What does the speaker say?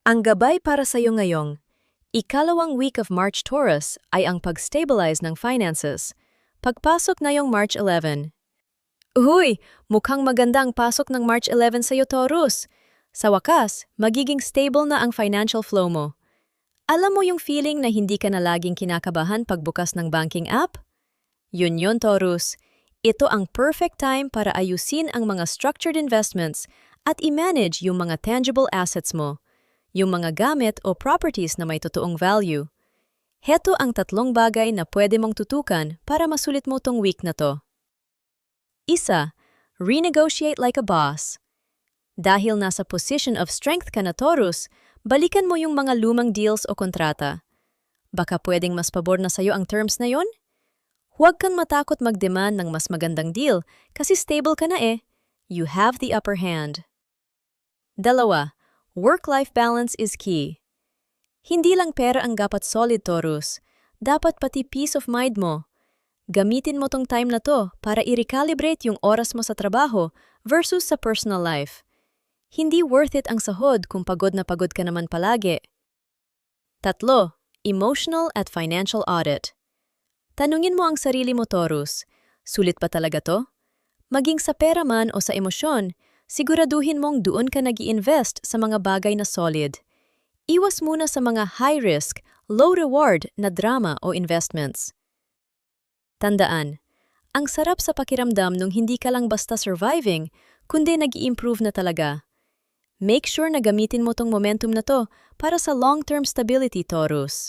Ang gabay para sa'yo ngayong ikalawang week of March Taurus ay ang pag-stabilize ng finances. Pagpasok ngayong March 11. Uy, mukhang maganda ang pasok ng March 11 sa'yo, Taurus. Sa wakas, magiging stable na ang financial flow mo. Alam mo yung feeling na hindi ka na laging kinakabahan pagbukas ng banking app? Yun, Taurus. Ito ang perfect time para ayusin ang mga structured investments at i-manage yung mga tangible assets mo, yung mga gamit o properties na may totoong value. Heto ang tatlong bagay na pwede mong tutukan para masulit mo tong week na to. Isa, renegotiate like a boss. Dahil nasa position of strength ka na, Taurus, balikan mo yung mga lumang deals o kontrata. Baka pwedeng mas pabor na sa'yo ang terms na yon? Huwag kang matakot mag-demand ng mas magandang deal kasi stable ka na eh. You have the upper hand. Dalawa, work-life balance is key. Hindi lang pera ang dapat solid, Taurus. Dapat pati peace of mind mo. Gamitin mo tong time na to para i-recalibrate yung oras mo sa trabaho versus sa personal life. Hindi worth it ang sahod kung pagod na pagod ka naman palagi. Tatlo, emotional at financial audit. Tanungin mo ang sarili mo, Taurus. Sulit pa talaga to? Maging sa pera man o sa emosyon, siguraduhin mong doon ka nag-i-invest sa mga bagay na solid. Iwas muna sa mga high-risk, low-reward na drama o investments. Tandaan, ang sarap sa pakiramdam nung hindi ka lang basta surviving, kundi nag-i-improve na talaga. Make sure na gamitin mo tong momentum na to para sa long-term stability, Taurus.